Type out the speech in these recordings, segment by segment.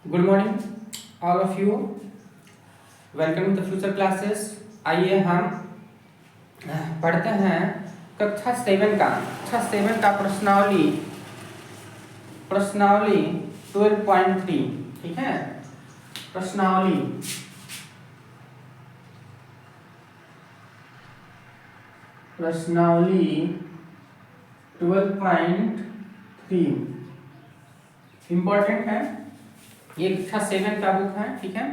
Good morning all of you. Welcome to the future classes. आइए हम पढ़ते हैं कक्षा 7 का प्रश्नावली 12.3। ठीक है, प्रश्नावली 12.3 इम्पोर्टेंट है। ये कक्षा 7 का बुक है। ठीक है,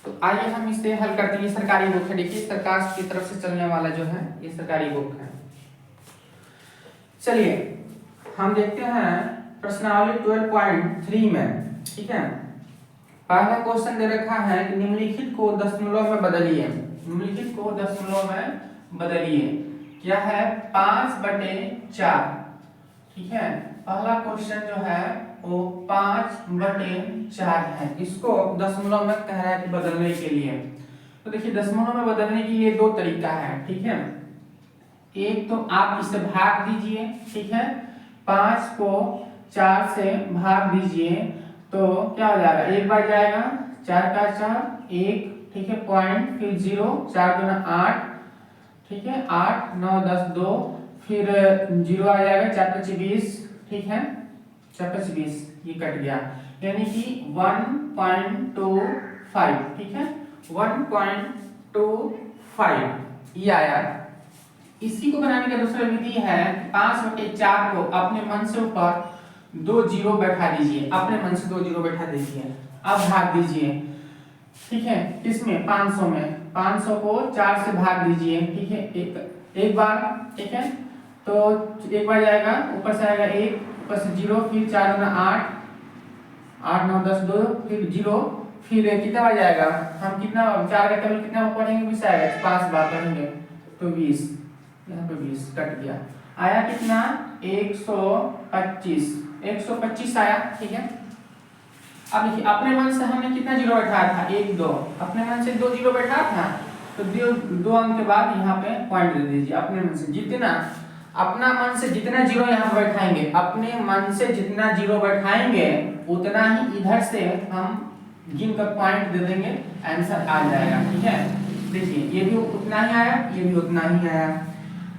तो आइए हम इसे हल करते हैं। ये सरकारी बुक है, देखिए सरकार की तरफ से चलने वाला जो है ये सरकारी बुक है। चलिए हम देखते हैं प्रश्नावली 12.3 में। ठीक है, पहला क्वेश्चन दे रखा है कि निम्नलिखित को दशमलव में बदलिए। निम्नलिखित को दशमलव में बदलिए क्या है? 5/4। ठीक है, पहला क्वेश्चन जो है वो 5/4 है। इसको दशमलव में कह रहा है कि बदलने के लिए। तो देखिए दशमलव में बदलने के लिए दो तरीका है। ठीक है, एक तो आप इसे भाग दीजिए। ठीक है, 5 को 4 से भाग दीजिए तो क्या हो जाएगा? एक बार जाएगा 4 का 4 1। ठीक है, पॉइंट फिर 0 4 दूना 8। ठीक है, 8 9 10 2 फिर 0 आ जाएगा 4 5 20। ठीक है, 4 5 20 ये कट गया, यानी कि 1.25। ठीक है, 1.25 ये आया। इसी को बनाने का दूसरा विधि है 5/4 को अपने मन से ऊपर 2 जीरो बैठा दीजिए। अपने मन से 2 जीरो बैठा दीजिए, अब भाग दीजिए। ठीक है, किसमें? 500 में। 500 को 4 से भाग दीजिए। ठीक है, एक बार। ठीक है, तो एक बार जाएगा, ऊपर से आएगा 1, ऊपर से 0, फिर 4 दूना 8 8 9 10 2 फिर 0, फिर कितना बार जाएगा? हम कितना 4 का टेबल कितना बार पढ़ेंगे? 20 आएगा, 5 बार पढ़ेंगे तो 20। यहाँ पे 20 कट गया, आया कितना? 125 आया। ठीक है, अब देखिए अपने मन से हमने कितना जीरो बैठाया था? 1 2। अपने मन से 2 जीरो बैठाया था तो 2 अंक के बाद यहाँ पे पॉइंट दे दीजिए। अपने मन से जितना, अपना मन से जितना जीरो यहाँ पर बैठाएंगे, अपने मन से जितना जीरो बैठाएंगे उतना ही इधर से हम गिन कर पॉइंट दे देंगे, आंसर आ जाएगा। ठीक है, देखिए ये भी उतना ही आया, ये भी उतना ही आया।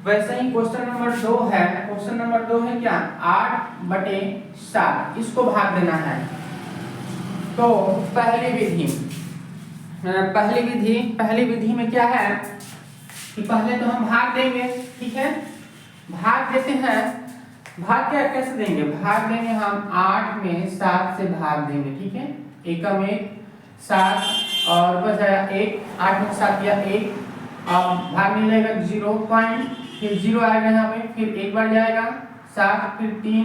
वैसे ही क्वेश्चन नंबर 2 है। क्वेश्चन नंबर 2 है क्या? 8/7 इसको भाग देना है। तो पहली विधि में क्या है कि पहले तो हम भाग देंगे। ठीक है, भाग देते हैं। भाग क्या कैसे देंगे? भाग देंगे हम 8 में 7 से भाग देंगे। ठीक है, एकम 1 7 और बच आया 1। 8 में 7 या 1। अब भाग नहीं लेगा 0 पॉइंट, फिर 0 आएगा यहाँ पे, फिर एक बार जाएगा 7 फिर 3।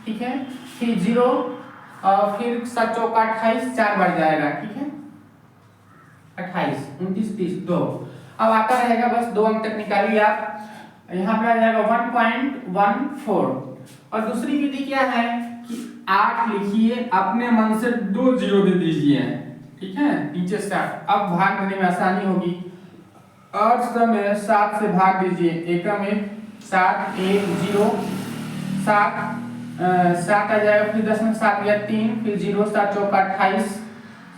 ठीक है, फिर 0 और फिर 7 चौका 28 4 बार जाएगा। ठीक है, 28 29 30 2। अब आता रहेगा, बस 2 अंक तक निकालिए आप। यहाँ पे आ जाएगा 1.14। और दूसरी विधि क्या है कि 8 लिखिए, अपने मन से 2 जीरो दे दीजिए। ठीक है, नीचे से अब भाग देने में आसानी होगी। और समय 7 से भाग दीजिए। एकम 1 7 1 0 7 आ जाएगा, फिर 10 में 7 या 3 फिर 0 7 चौका 28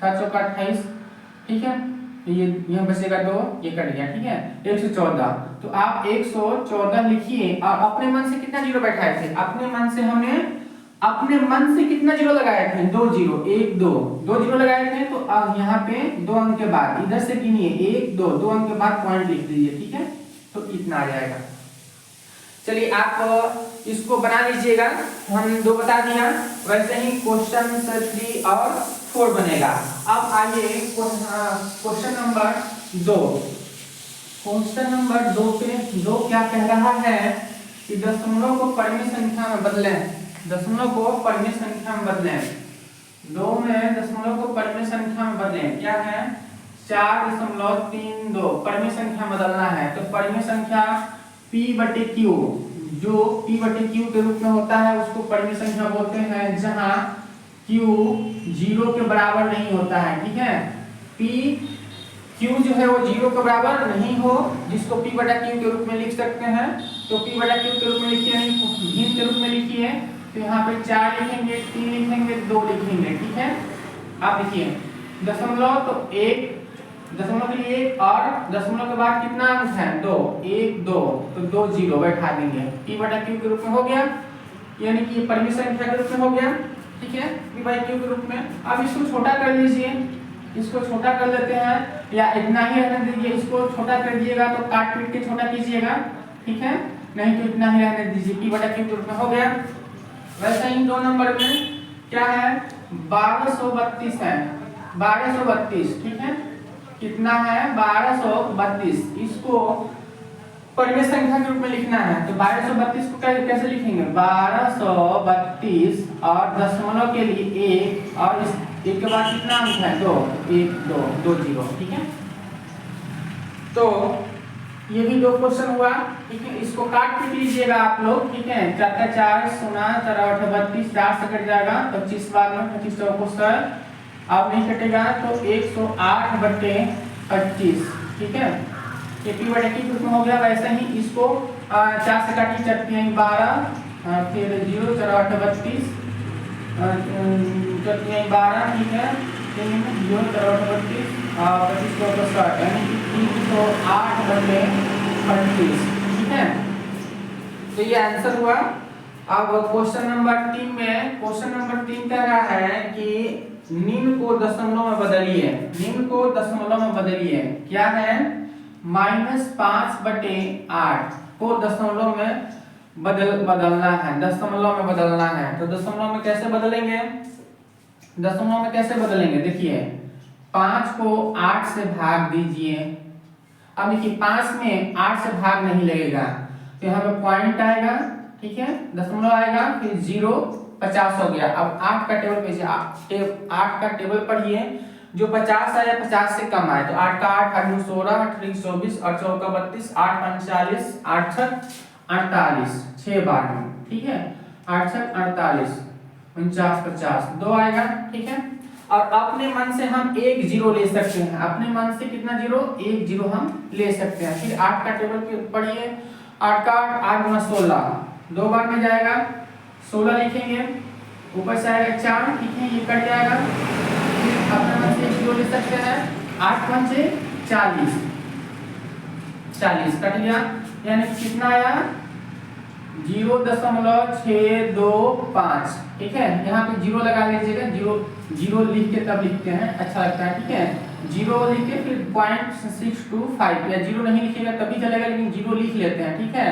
7 चौका 28। ठीक है, ये यहाँ बचेगा 2, ये कट गया। ठीक है, 114। तो आप 114 लिखिए। और अपने मन से कितना जीरो बैठाए थे? अपने मन से हमने कितना जीरो लगाए थे? 2 जीरो 1 2 2 जीरो लगाए थे। तो अब यहाँ पे 2 अंक के बाद इधर से गिनिए 1 2 2 अंक के बाद पॉइंट लिख दीजिए। ठीक है, तो इतना आ जाएगा। चलिए आप इसको बना लीजिएगा, हम 2 बता दिया। वैसे ही क्वेश्चन 3 और 4 बनेगा। अब आइए क्वेश्चन नंबर 2। क्वेश्चन नंबर 2 पे 2 क्या कह रहा है कि दशमलव को परिमेय संख्या में बदलें। दशमलव को परिमेय संख्या में बदलें। 2 में दशमलव को परिमेय संख्या में बदलें। क्या है? 4.32 परिमेय संख्या बदलना है। तो परिमेय संख्या p/q, जो p/q के रूप में होता है उसको परिमेय संख्या बोलते हैं, जहां q 0 के बराबर नहीं होता है। ठीक है, q जो है वो 0 के बराबर नहीं हो, जिसको p/q के रूप में लिख सकते हैं। तो p/q के रूप में लिखिए, भिन्न के रूप में लिखिए। तो यहाँ पे 4 लिखेंगे, 3 लिखेंगे, 2 लिखेंगे। ठीक है, आप देखिए दशमलव तो एक, दशमलव के लिए एक और दशमलव के बाद कितना अंक है 2, 1 2 तो 2 0 बैठा देंगे p बटा q के रूप में हो गया, यानी कि ये परिमित संख्या के रूप में हो गया। ठीक है, p बाई q के रूप में। अब इसको छोटा कर लीजिए, इसको छोटा कर लेते हैं या इतना ही रहने दीजिए, इसको छोटा कर दिएगा तो काट पीट के छोटा कीजिएगा। ठीक है, नहीं तो इतना ही रहने दीजिए, p बटा q के रूप में हो गया। वैसे ही 2 नंबर में क्या है 1232 है, 1232। ठीक है, कितना है 1232, इसको परिमेय संख्या के रूप में लिखना है तो 1232 को कैसे लिखेंगे 1232 और दशमलव के लिए 1 और इस 1 के बाद कितना अंक है 2, 1 2 2 0। ठीक है, तो ये भी 2 क्वेश्चन हुआ। ठीक है, इसको काट पीट लीजिएगा आप लोग। ठीक है, 4 का 4 सोना 4 8 32, 4 से कट जाएगा 25 बार में 25 चौको सौ, अब नहीं कटेगा तो 108 बटे 25। ठीक है, ये p बटे q रूप में हो गया। वैसे ही इसको 4 से काटिए 4 3 12, फिर 0 4 8 32, 4 3 12। ठीक है, 0 4 8 32 और 25 को 60, यानी कि 308 बटे 25। ठीक है, तो ये आंसर हुआ। अब क्वेश्चन नंबर 3 में, क्वेश्चन नंबर 3 कह रहा है कि निम्न को दशमलव में बदलिए, निम्न को दशमलव में बदलिए। क्या है -5 बटे 8 को दशमलव में बदलना है, दशमलव में बदलना है। तो दशमलव में कैसे बदलेंगे, दशमलव में कैसे बदलेंगे देखिए 5 को 8 से भाग दीजिए। अब देखिए 5 में 8 से भाग नहीं लगेगा तो यहाँ पे पॉइंट आएगा। ठीक है, दशमलव आएगा, फिर 0 50 हो गया। अब 8 का टेबल पे 8 का टेबल पढ़िए, जो 50 आया 50 से कम आए तो 8 का 8 8 9 16 8 3 24 और 4 का 32 8 5 40 8 6 48 6 बार में। ठीक है, 8 6 48 49 50 2 आएगा। ठीक है, और अपने मन से हम एक 0 ले सकते हैं, अपने मन से कितना 0 1 0 हम ले सकते हैं। फिर 8 का टेबल पे पढ़िए, 8 का 8 8 गुना 16 2 बार में जाएगा, 16 लिखेंगे, ऊपर से आएगा 4। ठीक है, ये कट जाएगा, फिर अपने मन से 0 ले सकते हैं, 8 5 40 40 कट गया, यानी कितना आया 0.625। ठीक है, यहाँ पे 0 लगा लीजिएगा, 0 लिख के तब लिखते हैं, अच्छा लगता है। ठीक है, 0 लिख के फिर 0.625 या 0 नहीं लिखिएगा तभी चलेगा, लेकिन 0 लिख लेते हैं। ठीक है,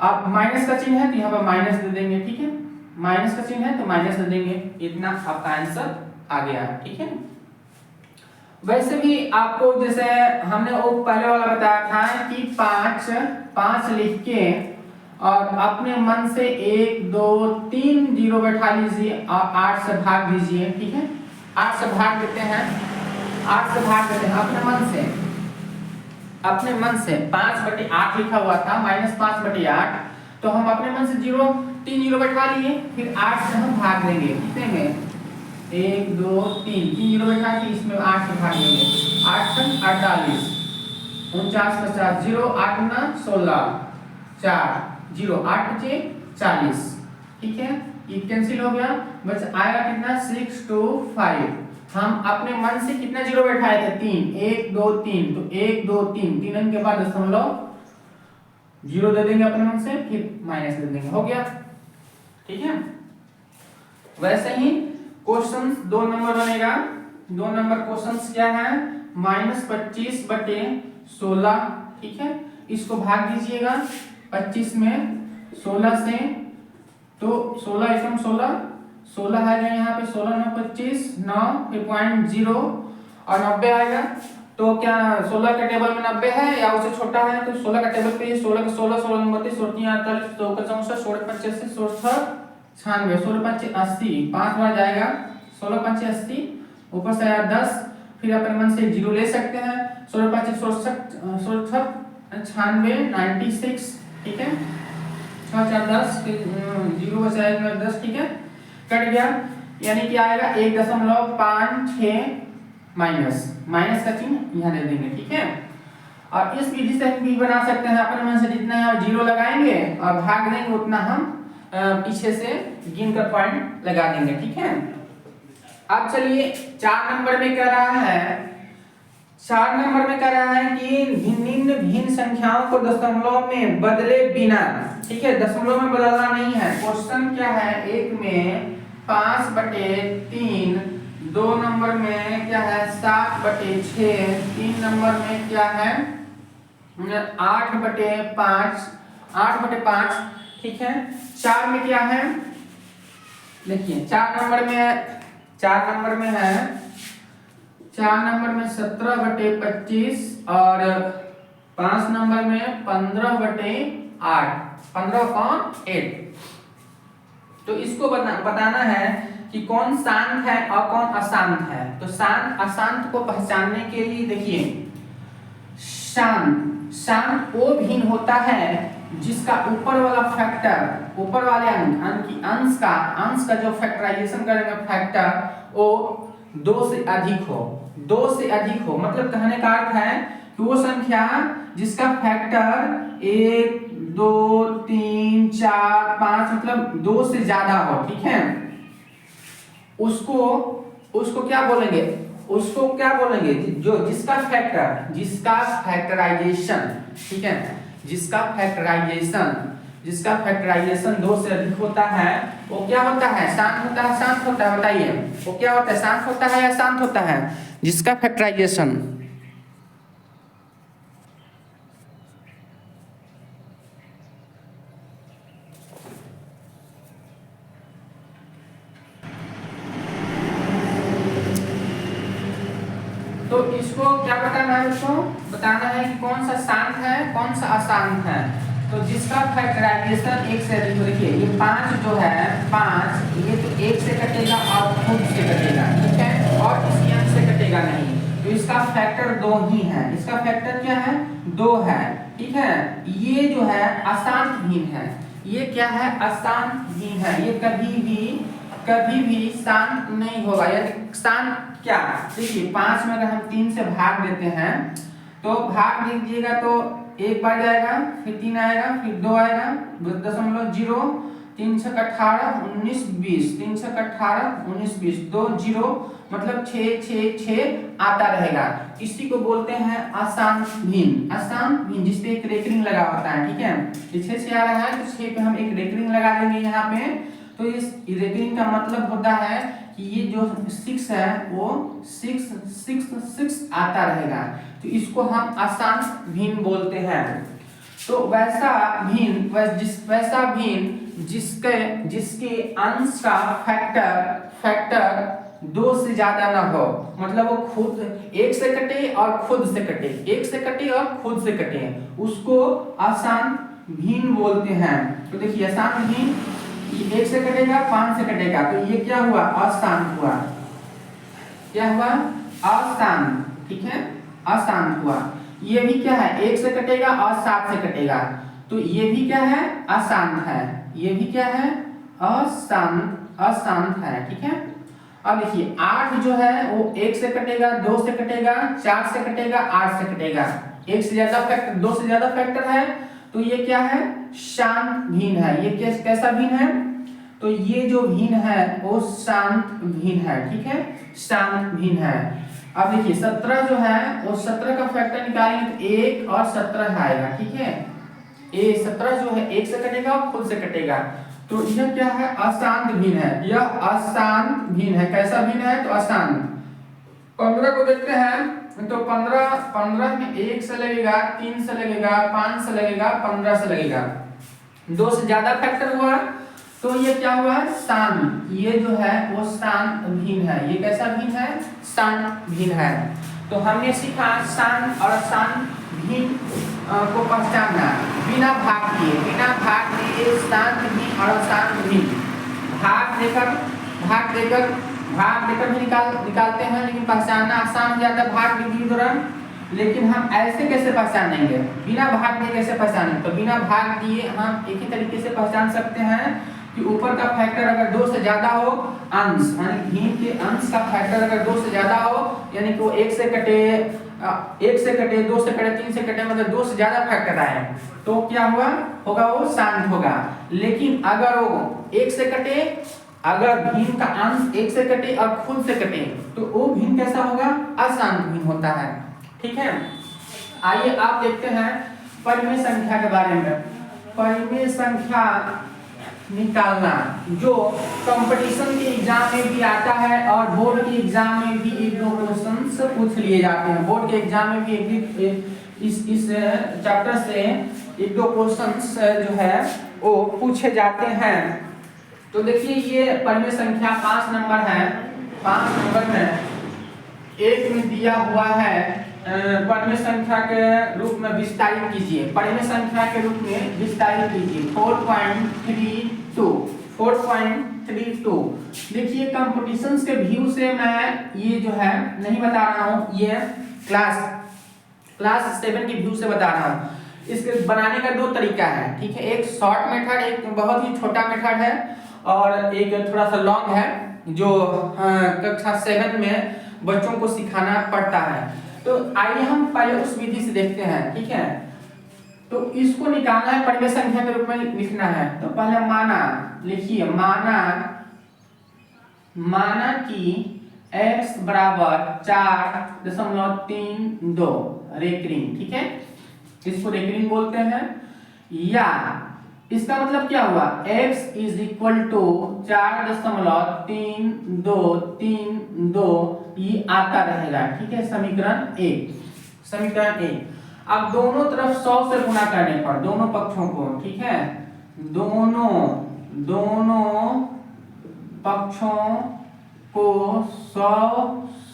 अब माइनस का चिन्ह है तो यहाँ पर माइनस दे देंगे। ठीक है, माइनस का चिन्ह है तो माइनस दे देंगे, इतना आपका आंसर आ गया। ठीक है, वैसे भी आपको जैसे हमने वो पहले वाला बताया था कि 5 लिख के और अपने मन से 1 2 3 0 बैठा लीजिए और 8 से भाग दीजिए। ठीक है, 8 से भाग देते हैं, 8 से भाग देते हैं अपने मन से, अपने मन से 5 बटे 8 लिखा हुआ था -5 बटे 8, तो हम अपने मन से 3 0 बैठा लिए, फिर 8 से हम भाग देंगे। कितने में 1 2 3 0 बैठा के इसमें 8 से भाग देंगे, 8 से 48 49 50 0 8 गुना 16 4 0 8 बचे 40। ठीक है, ये कैंसिल हो गया, बस आएगा कितना 6 2 5। हम अपने मन से कितना 0 बैठाए थे 3 1 2 3, तो 1 2 3 3 के बाद दशमलव 0 दे देंगे अपने मन से, फिर माइनस दे देंगे, हो गया। ठीक है, वैसे ही क्वेश्चन 2 नंबर बनेगा। 2 नंबर क्वेश्चन क्या है -25 बटे 16। ठीक है, इसको भाग दीजिएगा 25 में 16 से, तो 16 इसमें 16 आएगा, यहाँ पे 16 9 25 9 फिर 0.0 और 90 आएगा। तो क्या 16 का टेबल में 90 है या उससे छोटा है, तो 16 का टेबल पे 16 का 16 16 32 16 48 2 का 64 16 85 16 96 16 5 80 5 बार जाएगा, 16 5 80 ऊपर से आया 10, फिर अपने मन से 0 ले सकते हैं, 16 5 67 66 96 96। ठीक है, 6 4 10 फिर 0 बचाएगा 10। ठीक है, कट गया, यानी कि आएगा 1.56 माइनस का चिन्ह यहाँ दे देंगे। ठीक है, और इस विधि से हम भी बना सकते हैं, अपने मन से जितना 0 लगाएंगे और भाग देंगे उतना हम पीछे से गिन कर पॉइंट लगा देंगे। ठीक है, अब चलिए 4 नंबर में कह रहा है, 4 नंबर में कह रहा है कि निम्न भिन्न संख्याओं को दशमलव में बदले बिना, ठीक है, दशमलव में बदलना नहीं है। क्वेश्चन क्या है, एक में 5/3, 2 नंबर में क्या है 7/6, 3 नंबर में क्या है 8/5, 8/5, ठीक है। 4 में क्या है, देखिए 4 नंबर में है 4 नंबर में 17/25 और 5 नंबर में 15/8, 15/8। तो इसको बताना है कि कौन शांत है और कौन अशांत है। तो शांत अशांत को पहचानने के लिए देखिए, शांत वो भिन्न होता है जिसका ऊपर वाला फैक्टर, ऊपर वाले अंश का जो फैक्टराइजेशन करेंगे फैक्टर वो 2 से अधिक हो, 2 से अधिक हो। मतलब कहने का अर्थ है कि वो संख्या जिसका फैक्टर 1, 2, 3, 4, 5 मतलब 2 से ज्यादा हो, ठीक है, उसको क्या बोलेंगे, उसको क्या बोलेंगे, जो जिसका फैक्टराइजेशन, ठीक है, जिसका फैक्टराइजेशन 2 से अधिक होता है वो क्या होता है, शांत होता है, शांत होता है। बताइए वो क्या होता है, शांत होता है या शांत होता है, जिसका फैक्टराइजेशन। तो इसको क्या बताना है, उसको बताना है कि कौन सा शांत है कौन सा अशांत है। तो जिसका फैक्टराइजेशन 1 से अधिक, देखिए ये 5 जो है 5 ये तो 1 से कटेगा और खुद से कटेगा, ठीक है, और इसी अंक से कटेगा नहीं। तो इसका फैक्टर 2 ही है, इसका फैक्टर क्या है 2 है, ठीक है। ये जो है अशांत भिन्न है, ये क्या है अशांत भिन्न है, ये कभी भी शांत नहीं होगा। यानी शांत क्या, देखिए 5 में अगर हम 3 से भाग देते हैं तो भाग दीजिएगा तो 1 बार जाएगा, फिर 3 आएगा, फिर 2 आएगा, 0.0, 3 छक 18, 19, 20, 3 छक 18, 19, 20, 2 0 मतलब 6 6 6 आता रहेगा। इसी को बोलते हैं अशांत भिन्न, जिसपे एक रेकरिंग लगा होता है, ठीक है। 6 से आ रहा है तो 6 पे हम एक रेकरिंग लगा देंगे यहाँ पे। तो इस रेकरिंग का मतलब होता है कि ये जो 6 है वो 6 6 6 आता रहेगा, तो इसको हम अशांत भिन्न बोलते हैं। तो वैसा भिन्न जिसके अंश का फैक्टर 2 से ज्यादा ना हो, मतलब वो खुद 1 से कटे और खुद से कटे, 1 से कटे और खुद से कटे, उसको अशांत भिन्न बोलते हैं। तो देखिए अशांत भिन्न 1 से कटेगा 5 से कटेगा, तो ये क्या हुआ अशांत हुआ, क्या हुआ अशांत, ठीक है, अशांत हुआ। ये भी क्या है 1 से कटेगा और 7 से कटेगा, तो ये भी क्या है अशांत है, ये भी क्या है अशांत है, ठीक है। अब देखिए 8 जो है वो 1 से कटेगा, 2 से कटेगा, 4 से कटेगा, 8 से कटेगा, 1 से ज्यादा फैक्टर 2 से ज्यादा फैक्टर है, तो ये क्या है शांत भिन्न है। ये कैसा भिन्न है, तो ये जो भिन्न है वो शांत भिन्न है, ठीक है, शांत भिन्न है। अब देखिए 17 जो है वो 17 का फैक्टर निकालेंगे तो 1 और 17 आएगा, ठीक है। 17 जो है 1 से कटेगा और खुद से कटेगा, तो यह क्या है अशांत भिन्न है, यह अशांत भिन्न है। कैसा भिन्न है, तो अशांत। 15 को देखते हैं तो 15 में 1 से लगेगा, 3 से लगेगा, 5 से लगेगा, 15 से लगेगा, 2 से ज्यादा फैक्टर हुआ, तो ये क्या हुआ शांत। ये जो है वो शांत भिन्न है। ये कैसा भिन्न है, शांत भिन्न है। तो हमने सीखा शांत और अशांत भिन्न को पहचानना बिना भाग दिए शांत भिन्न और अशांत भिन्न। भाग देकर भी निकालते हैं, लेकिन पहचानना आसान हो जाता है भाग विधि के दौरान। लेकिन हम ऐसे कैसे पहचानेंगे, बिना भाग दिए कैसे पहचानेंगे, तो बिना भाग दिए हम एक ही तरीके से पहचान सकते हैं कि ऊपर का फैक्टर अगर 2 से ज्यादा हो, अंश यानी भिन्न के अंश का फैक्टर अगर 2 से ज्यादा हो, यानी कि वो 1 से कटे, 2 से कटे, 3 से कटे, मतलब 2 से ज्यादा फैक्टर आए, तो क्या होगा वो शांत होगा। लेकिन अगर वो 1 से कटे अगर भिन्न का अंश एक से कटे और खुद से कटे तो वो भिन्न कैसा होगा? अशांत भिन्न होता है। ठीक है, आइए आप देखते हैं परिमेय संख्या के बारे में। परिमेय संख्या निकालना जो कंपटीशन के एग्जाम में भी आता है और बोर्ड के एग्जाम में भी एक दो क्वेश्चंस पूछ लिए जाते हैं। बोर्ड के एग्जाम में भी इस चैप्टर से एक दो क्वेश्चंस जो है वो पूछे जाते हैं। तो देखिए ये परिमेय संख्या 5 नंबर है। 5 नंबर में एक में दिया हुआ है परिमेय संख्या के रूप में विस्तारित कीजिए। परिमेय संख्या के रूप में विस्तारित कीजिए 4.32। देखिए कंपटीशन के व्यू से मैं ये जो है नहीं बता रहा हूँ, ये क्लास 7 के व्यू से बता रहा हूँ। इसके बनाने का दो तरीका है। ठीक है, एक शॉर्ट मेथड, एक बहुत ही छोटा मेथड है और एक थोड़ा सा लॉन्ग है जो कक्षा 7 में बच्चों को सिखाना पड़ता है। तो आइए हम पहले उस विधि से देखते हैं। ठीक है, तो इसको निकालना है, परिमेय संख्या के रूप में लिखना है। तो पहले माना लिखिए, माना कि x बराबर 4.32 रेकरिंग। ठीक है, इसको रेकरिंग बोलते हैं। या इसका मतलब क्या हुआ? x इज इक्वल टू 4.3232 ये आता रहेगा। ठीक है, समीकरण 1। अब दोनों तरफ 100 से गुणा करने पर दोनों पक्षों को, ठीक है, दोनों पक्षों को 100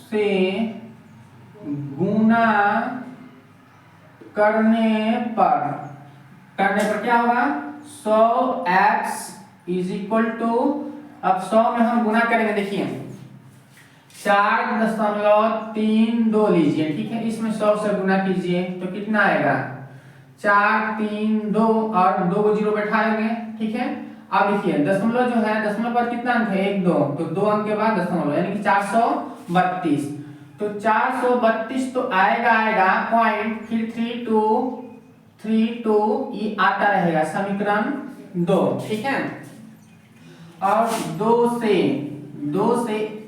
से गुणा करने पर क्या होगा? 100x इज इक्वल टू, अब 100 में हम गुणा करेंगे। देखिए 4.32 लीजिए। ठीक है, इसमें 100 से गुणा कीजिए तो कितना आएगा? 432 और 2 को 0 बैठाएंगे। ठीक है, अब देखिए दशमलव जो है, दशमलव पर कितना अंक है? 1 2, तो 2 अंक के बाद दशमलव यानी कि 432। तो 432 तो आएगा 0.3232 ये आता रहेगा, समीकरण 2। ठीक है, और 2 से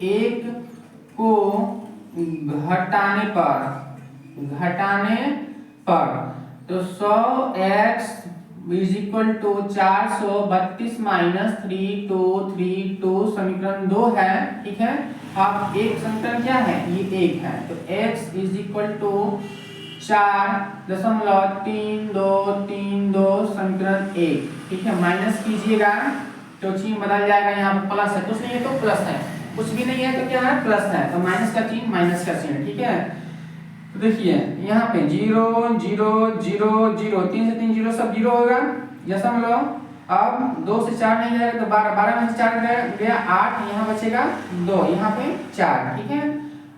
1 को घटाने पर तो 100x is equal to 432 minus 3232 समीकरण 2 है। ठीक है, अब एक समीकरण क्या है? ये 1 है। तो x इज इक्वल टू 4.3232 समीकरण 1। ठीक है, माइनस कीजिएगा तो चिन्ह बदल जाएगा। यहाँ पर प्लस है, कुछ नहीं है तो प्लस है, कुछ भी नहीं है तो क्या है? प्लस है। तो माइनस का चिन्ह, माइनस का चिन्ह। ठीक है, तो देखिए यहाँ पे 0 0 0 0 3 से 3 0 सब 0 होगा। जैसा हम लोग अब 2 से 4 नहीं जाएगा तो 12 में से 4 गया 8, यहाँ बचेगा 2, यहाँ पे 4। ठीक है,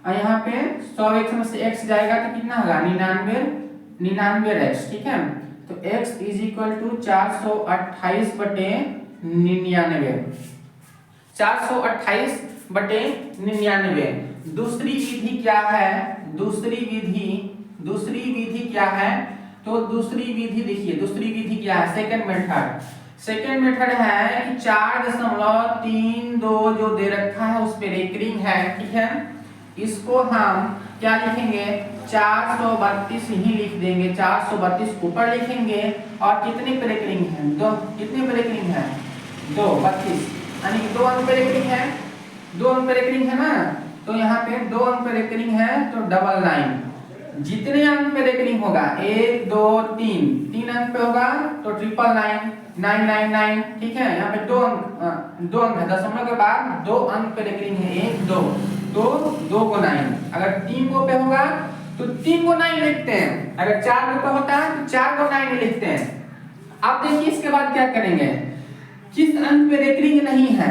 और यहाँ पे 100x में से x जाएगा तो कितना होगा? 99x। ठीक है, तो x इज इक्वल टू 428/99। 428/99। दूसरी विधि क्या है? दूसरी विधि क्या है? तो दूसरी विधि देखिए, दूसरी विधि क्या है? सेकंड मेथड है कि 4.32 जो दे रखा है उस पे रेकरिंग है। ठीक है, इसको हम क्या लिखेंगे? 432 ही लिख देंगे। 432 ऊपर लिखेंगे और कितने पे रेकरिंग है? 2। कितने पे रेकरिंग है? 2 32 यानी 2 अंक पे रेकरिंग है। 2 अंक पे रेकरिंग है ना, तो यहाँ पे 2 अंक पे रेकरिंग है तो 99। जितने अंक पे रेकरिंग होगा 1 2 3 अंक पे होगा तो 999। ठीक है, यहाँ पे 2 अंक है, दशमलव के बाद 2 अंक पे रेकरिंग है 1 2, तो 2 को 9। अगर 3 को पे होगा तो 3 को 9 लिखते हैं। अगर 4 को पे होता है तो 4 को 9 लिखते हैं। अब देखिए इसके बाद क्या करेंगे? किस अंक पे रेकरिंग नहीं है?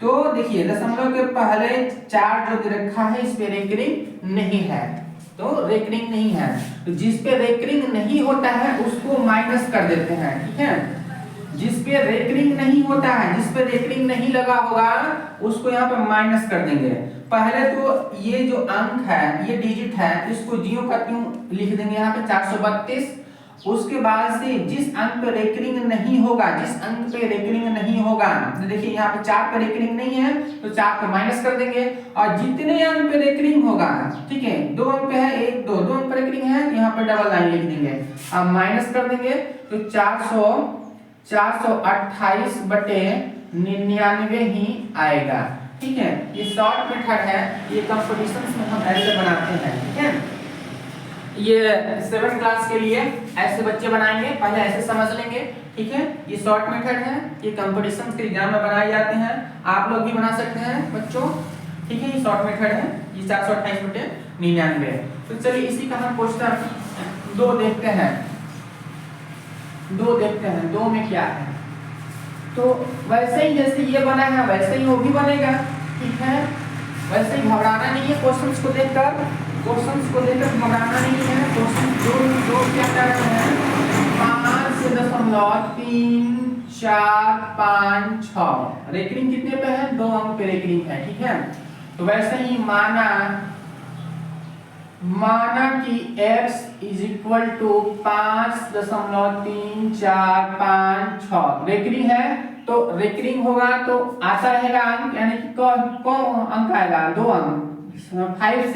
तो देखिए दशमलव के पहले 4 जो दे रखा है इस पे रेकरिंग नहीं है, तो रेकरिंग नहीं है। तो जिस पे रेकरिंग नहीं होता है उसको माइनस कर देते हैं। ठीक है, जिस पे रेकरिंग नहीं होता है, जिस पे रेकरिंग नहीं लगा होगा उसको यहाँ पे माइनस कर देंगे। पहले तो ये जो अंक है, ये डिजिट है, इसको 0 का क्यों लिख देंगे यहाँ पे 432, उसके बाद से जिस अंक पे रेकरिंग नहीं होगा, तो देखिए यहाँ पे 4 पे रेकरिंग नहीं है तो 4 पे माइनस कर देंगे, और जितने अंक पे रेकरिंग होगा, ठीक है, 2 अंक पे है, 1 2 2 अंक पे रेकरिंग है, यहाँ पे डबल लाइन लिख देंगे, अब माइनस कर देंगे तो 428/99 ही आएगा। ठीक है, ये शॉर्ट मेथड है, ये कंपटीशंस में हम ऐसे बनाते हैं। ठीक है, ये 7 क्लास के लिए ऐसे बच्चे बनाएंगे, पहले ऐसे समझ लेंगे। ठीक है, ये शॉर्ट मेथड है, ये कंपटीशंस के एग्जाम में बनाए जाते हैं, आप लोग भी बना सकते हैं बच्चों। ठीक है, ये शॉर्ट मेथड है, ये 428/99। तो चलिए इसी का हम क्वेश्चन 2 देखते हैं। 2 में क्या है, तो वैसे ही जैसे ये बना है वैसे ही वो भी बनेगा। ठीक है, वैसे ही घबराना नहीं है क्वेश्चंस को देखकर घबराना नहीं है। क्वेश्चन जो क्या कर रहे हैं, 5.34556 रेकरिंग कितने पे है, 2 अंक पे रेकरिंग है। ठीक है, तो वैसे ही माना कि x = 5.3456 रेकरिंग है, तो रेकरिंग होगा तो आता रहेगा अंक, यानी कि कौन अंक आएगा, 2 अंक 5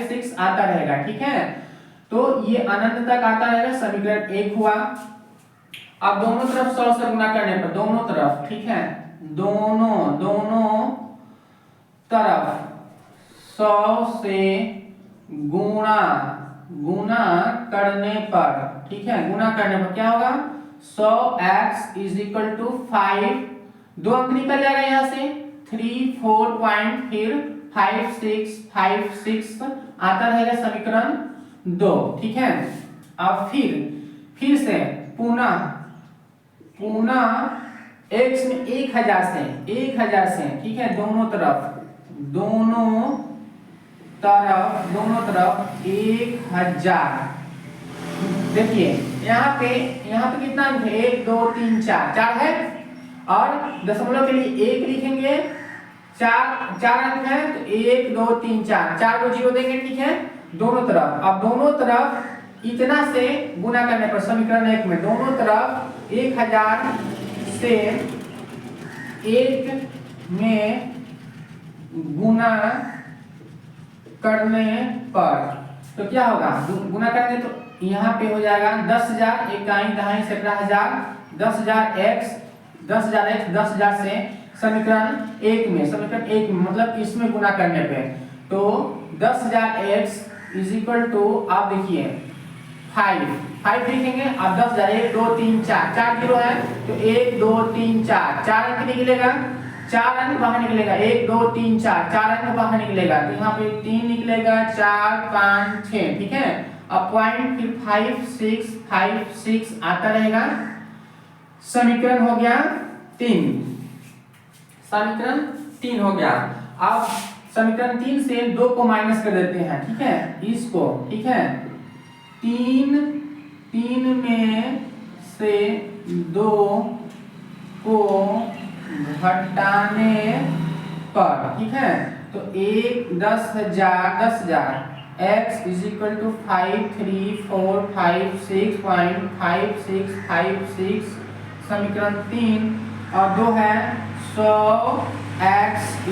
6 आता रहेगा। ठीक है, तो ये अनंत तक आता रहेगा, समीकरण 1 हुआ। अब दोनों तरफ 100 से गुणा करने पर, दोनों तरफ, ठीक है, दोनों तरफ 100 से गुणा करने पर, ठीक है, गुणा करने पर क्या होगा, 100x = 5, 2 अंक निकल जाएगा यहाँ से, 3 4 पॉइंट फिर 5 6 आता रहेगा समीकरण 2। ठीक है, अब फिर से पुनः x में 1000 से, ठीक है, दोनों तरफ 1000। देखिए यहाँ पे कितना अंक है, 1 2 3 4 है, और दशमलव के लिए 1 लिखेंगे, 4 अंक है तो 1 2 3 4 को 0 देंगे। ठीक है, दोनों तरफ, अब दोनों तरफ इतना से गुणा करने पर, समीकरण 1 में दोनों तरफ 1000 से 1 में गुणा करने पर तो क्या होगा, गुणा करेंगे तो यहाँ पे हो जाएगा 10,000, 1 दहाई 17,000, 10,000 से समीकरण 1 में मतलब इसमें गुणा करने पे, तो 10,000x = आप देखिए 5 लिखेंगे, अब 10,000 1 2 3 4 0 है तो 1 2 3 4 अंक निकलेगा, 4 अंक बाहर निकलेगा, 1 2 3 4 अंक बाहर निकलेगा, तो यहाँ पे 3 निकलेगा, 4 5 6। ठीक है, अब पॉइंट फिर 5 6 आता रहेगा, समीकरण हो गया 3, हो गया। अब समीकरण 3 से 2 को माइनस कर देते हैं। ठीक है, इसको, ठीक है, 3 में से 2 को घटाने पर, ठीक है, तो 10,000 x = 5 3 4 5 6.5656 समीकरण 3, और 2 है 100x =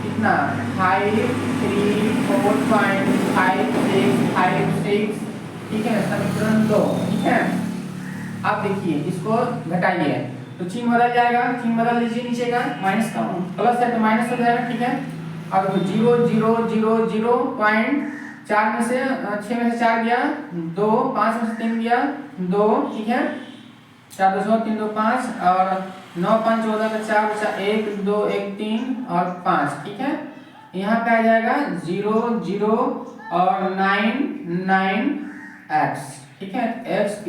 कितना 5 3 4.5656। ठीक है, समीकरण 2। ठीक है, अब देखिए इसको घटाइए तो चिन्ह बदल जाएगा, चिन्ह बदल लीजिए, नीचे का माइनस का प्लस है तो माइनस हो जाएगा। ठीक है, अब 0 0 0 0 पॉइंट 4 में से 6 में से 4 गया 2, 5 में से 3 गया 2। ठीक है, 4 2 3 2 5 और 9 5 14 का 4 बचा 1 2 1 3 और 5। ठीक है, यहाँ पे आ जाएगा 0 0 और 9x। ठीक है, x =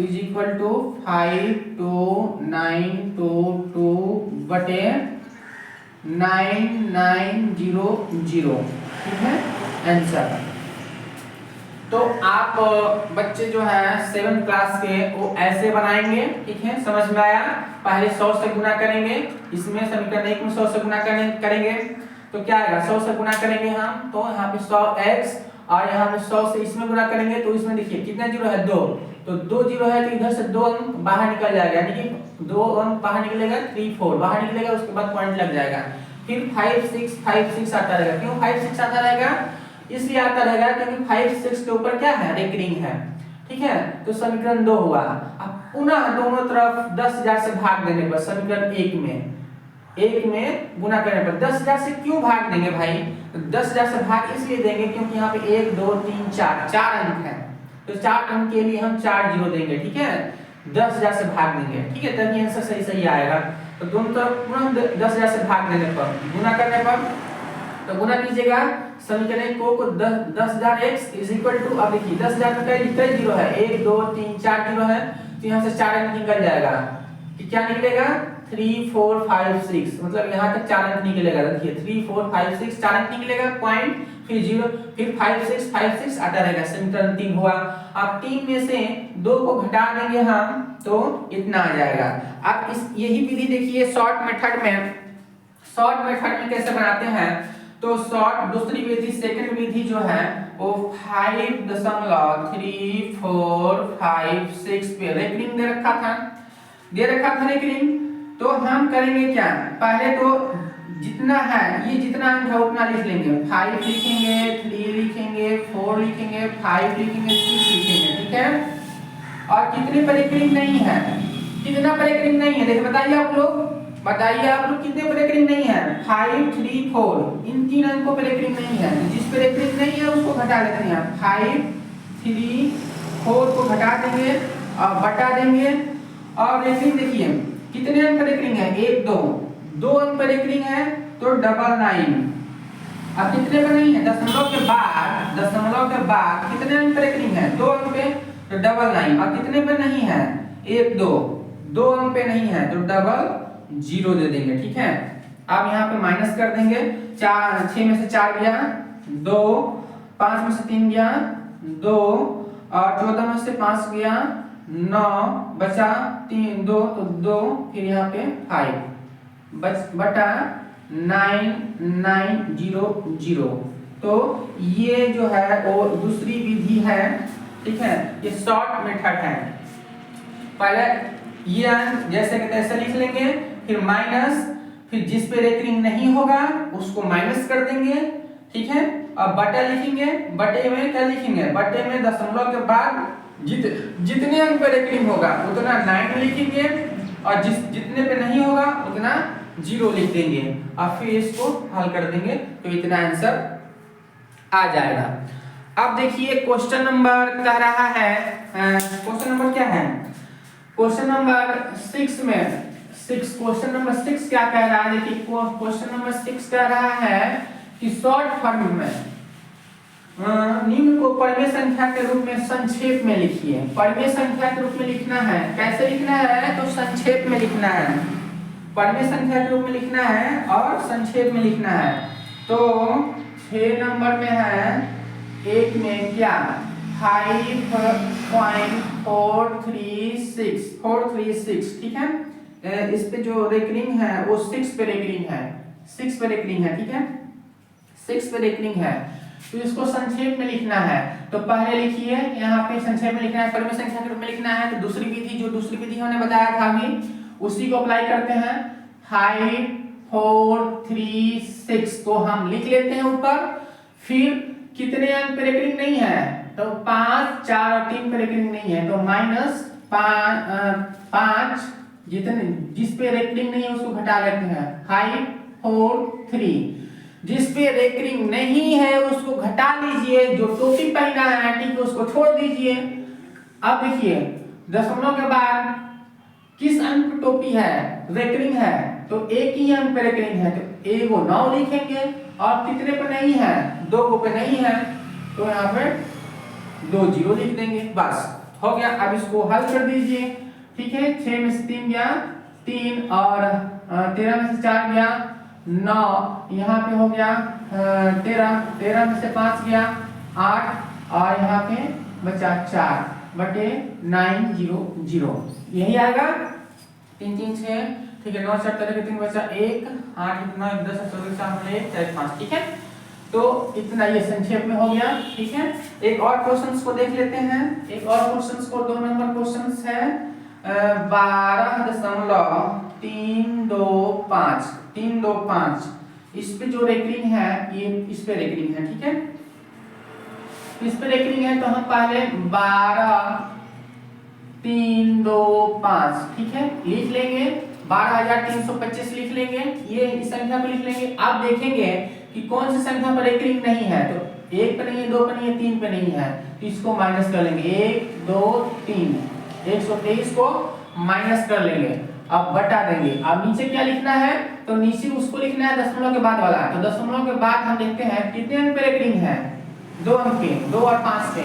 52922/9900। ठीक है, आंसर। तो आप बच्चे जो हैं 7 क्लास के वो ऐसे बनाएंगे। ठीक है, समझ में आया, पहले 100 से गुणा करेंगे, इसमें समीकरण 1 में 100 से गुणा करेंगे तो क्या आएगा, 100 से गुणा करेंगे हम तो यहाँ पे 100x, और यहाँ पे 100 से इसमें गुणा करेंगे तो इसमें देखिए कितना 0 है, 2, तो 2 जीरो है तो इधर से 2 अंक बाहर निकल जाएगा, यानी कि 2 अंक बाहर निकलेगा, 3 4 बाहर निकलेगा, उसके बाद पॉइंट लग जाएगा। फिर 5 6 आता रहेगा। क्यों 5 6 आता रहेगा? इसलिए आता रहेगा क्योंकि 5 6 के ऊपर क्या है, रेकरिंग है। ठीक है, तो समीकरण 2 हुआ। अब पुनः दोनों तरफ 10,000 से भाग देने पर समीकरण 1 में गुना करने पर 10,000 से क्यों भाग देंगे भाई? तो 10,000 से भाग इसलिए देंगे क्योंकि यहाँ पे 1 2 3 4 अंक है, तो 4 अंक के लिए हम 4 जीरो देंगे। ठीक है, 10,000 से भाग देंगे। ठीक है, तभी आंसर सही सही आएगा। तो दोनों तरफ पुनः 10,000 से भाग देने पर गुना करने पर, तो गुना कीजिएगा समीकरण को 10,000 x इज इक्वल टू, अब देखिए 10,000 में कई जीरो है, 1 2 3 4 जीरो है, तो यहाँ से 4 अंक निकल जाएगा कि क्या निकलेगा 3 4 5 6, मतलब यहाँ तक 4 अंक निकलेगा। देखिए 3 4 5 6 4 अंक निकलेगा, पॉइंट फिर 0 फिर 5 6 आता रहेगा। समीकरण 3 हुआ। अब 3 में से 2 को घटा देंगे हम तो इतना आ जाएगा। अब इस यही विधि देखिए शॉर्ट मेथड में कैसे बनाते हैं। तो शॉर्ट दूसरी विधि सेकंड विधि जो है वो 5.3456 पे रेकरिंग दे रखा था रेकरिंग। तो हम करेंगे क्या, पहले तो जितना है ये जितना अंक है उतना लिख लेंगे। 5 लिखेंगे, 3 लिखेंगे, 4 लिखेंगे, 5 लिखेंगे, 6 लिखेंगे। ठीक है, और कितने पर रेकरिंग नहीं है, कितना पर रेकरिंग नहीं है, देखिए बताइए आप लोग कितने पर रेकरिंग नहीं है। 5 3 4 इन 3 अंकों पर रेकरिंग नहीं है। जिस पर रेकरिंग नहीं है उसको घटा देते हैं। 5 3 4 को घटा देंगे और बटा देंगे, और रेकरिंग देखिए कितने अंक पर रेकरिंग है, 1 2 अंक पर रेकरिंग है तो 999। अब कितने पर नहीं है, दशमलव के बाद कितने अंक पर रेकरिंग है, 2 अंक पे तो 99। और कितने पर नहीं है, 1 2 अंक पे नहीं है तो 00 दे देंगे। ठीक है, अब यहाँ पे माइनस कर देंगे। 6 में से 4 गया 2, 5 में से 3 गया 2, और 14 में से 5 गया 9, बचा 3 2 तो 2, फिर यहाँ पे 5 बटा 9900। तो ये जो है वो दूसरी विधि है। ठीक है, ये शॉर्ट मेथड है। पहले ये अंक जैसे कि तैसे लिख लेंगे, फिर माइनस, फिर जिस पे रेकरिंग नहीं होगा उसको माइनस कर देंगे। ठीक है, अब बटा लिखेंगे, बटे में क्या लिखेंगे, बटे में दशमलव के बाद जितने अंक पे रेकरिंग होगा उतना 9 लिखेंगे, और जितने पे नहीं होगा उतना 0 लिख देंगे, और फिर इसको हल कर देंगे तो इतना आंसर आ जाएगा। अब देखिए क्वेश्चन नंबर कह रहा है, क्वेश्चन नंबर क्या है, क्वेश्चन नंबर 6 में क्वेश्चन नंबर 6 क्या कह रहा है। देखिए क्वेश्चन नंबर 6 कह रहा है कि शॉर्ट फॉर्म में निम्न को परिमेय संख्या के रूप में संक्षेप में लिखिए। परिमेय संख्या के रूप में लिखना है, कैसे लिखना है, तो संक्षेप में लिखना है। परिमेय संख्या के रूप में लिखना है और संक्षेप में लिखना है। तो 6 नंबर में है, एक में क्या 5.436। ठीक है, इस पे जो रेकरिंग है वो 6 पे रेकरिंग है, 6 पे रेकरिंग है। ठीक है, 6 पे रेकरिंग है, तो इसको संक्षेप में लिखना है। तो पहले लिखिए, यहाँ पे संक्षेप में लिखना है, परिमेय संख्या के रूप में लिखना है। तो दूसरी विधि हमने बताया था अभी, उसी को अप्लाई करते हैं। 5.436 को हम लिख लेते हैं ऊपर। फिर कितने अंक पे रेकरिंग नहीं है, तो 5 4 और 3 पे रेकरिंग नहीं है, तो -5 जिस पे रेकरिंग नहीं है उसको घटा लेते हैं। 5 4 3 जिस पे रेकरिंग नहीं है उसको घटा लीजिए, जो टोपी पहना है ठीक है उसको छोड़ दीजिए। अब देखिए दशमलव के बाद किस अंक पे टोपी है, रेकरिंग है, तो एक ही अंक पे रेकरिंग है, तो एक को 9 लिखेंगे, और कितने पे नहीं है, 2 पे नहीं है, तो यहाँ पे 2 0 लिख देंगे, बस हो गया। अब इसको हल कर दीजिए। ठीक है, 6 में से 3 गया 3, और 13 में से 4 गया 9, यहाँ पे हो गया 13 में से 5 गया 8, और यहाँ पे बचा 4 बटे 900, यही आएगा। 3 3 6, ठीक है, 9 7 3 बचा 1, 8 9 10 14 4 1 4 5। ठीक है, तो तो इतना ये संक्षेप में हो गया। ठीक है, एक और क्वेश्चंस को देख लेते हैं। एक और क्वेश्चंस को 2 नंबर क्वेश्चंस है 12.325 इस पे जो रेकरिंग है ये इस पे रेकरिंग है। ठीक है, इस पे रेकरिंग है तो हम पहले 12.325 ठीक है लिख लेंगे, 12,325 लिख लेंगे, ये इस संख्या को लिख लेंगे। अब देखेंगे कि कौन सी संख्या पर रेकरिंग नहीं है, तो 1 पे नहीं है, 2 पे नहीं है, 3 पे नहीं है, तो इसको माइनस कर लेंगे। 1 2 3 123 को माइनस कर लेंगे, अब बटा देंगे। अब नीचे क्या लिखना है, तो नीचे उसको लिखना है दशमलव के बाद वाला। तो दशमलव के बाद हम देखते हैं कितने अंक पे रेकरिंग है, 2 अंक के, 2 और 5 पे।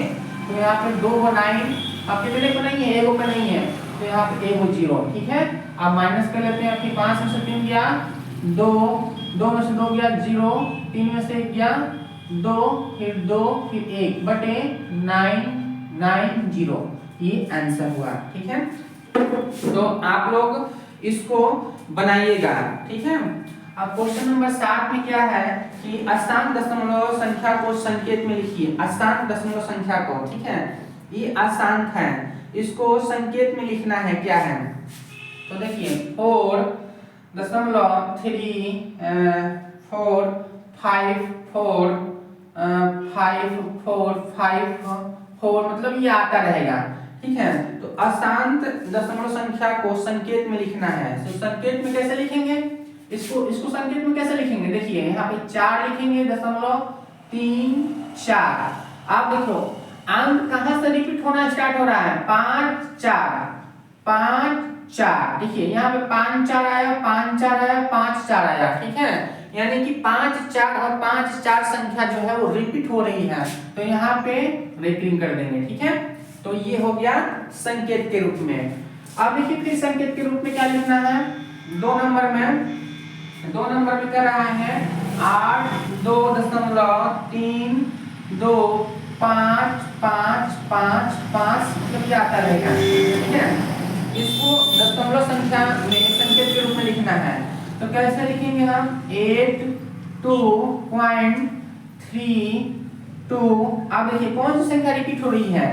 तो यहाँ पे 2 और 9, अब कितने पे नहीं है, 1 पे नहीं है, तो यहाँ पे 1 और 0। ठीक है, अब माइनस कर लेते हैं। फिर 5 में से 3 गया 2, 2 में से 2 गया 0, 3 में से 1 गया 2, फिर 2 फिर 1 बटे 990, ये आंसर हुआ। ठीक है, तो आप लोग इसको बनाइएगा। ठीक है, अब क्वेश्चन नंबर 7 में क्या है कि अशांत दशमलव संख्या को संकेत में लिखिए। अशांत दशमलव संख्या को, ठीक है, ये अशांत है, इसको संकेत में लिखना है। क्या है, तो देखिए 4.3454545 मतलब ये आता रहेगा। ठीक है, तो अशांत दशमलव संख्या को संकेत में लिखना है। तो संकेत में कैसे लिखेंगे, इसको संकेत में कैसे लिखेंगे, देखिए यहाँ पे 4 लिखेंगे, 0.34। आप देखो अंक कहां से रिपीट होना स्टार्ट हो रहा है, 5 4 देखिए यहाँ पे 5 4 आया, 5 4 आया, 5 4 आया। ठीक है, यानी कि 5 4 और 5 4 संख्या जो है वो रिपीट हो रही है, तो यहाँ पे रेकरिंग कर देंगे। ठीक है, तो ये हो गया संकेत के रूप में। अब देखिए फिर संकेत के रूप में क्या लिखना है, 2 नंबर में क्या रहा है 8.2.32555 मतलब ये आता रहेगा। ठीक है, इसको दशमलव संख्या में संकेत के रूप में लिखना है, तो कैसे लिखेंगे हम 82.32। अब देखिए कौन सी संख्या रिपीट हो रही है,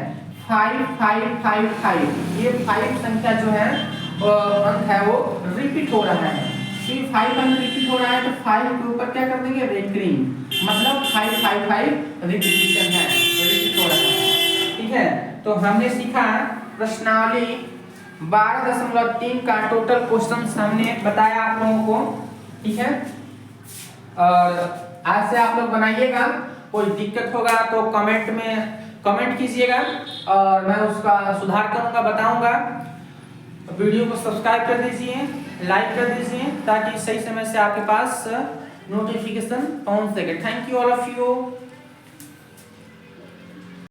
5555। ये 5 संख्या जो है अंक है वो रिपीट हो रहा है। फिर 5 अंक रिपीट हो रहा है तो 5 के ऊपर क्या कर देंगे, रेकरिंग, मतलब 555 रिपीटिशन है, रिपीट हो रहा है। ठीक है, तो हमने सीखा प्रश्नावली 12.3 का टोटल क्वेश्चन हमने बताया आप लोगों को। ठीक है, और आज से आप लोग बनाइएगा, कोई दिक्कत होगा तो कमेंट कीजिएगा और मैं उसका सुधार करूंगा, बताऊंगा। वीडियो को सब्सक्राइब कर दीजिए, लाइक कर दीजिए, ताकि सही समय से आपके पास नोटिफिकेशन पहुंच सके। Thank you all of you.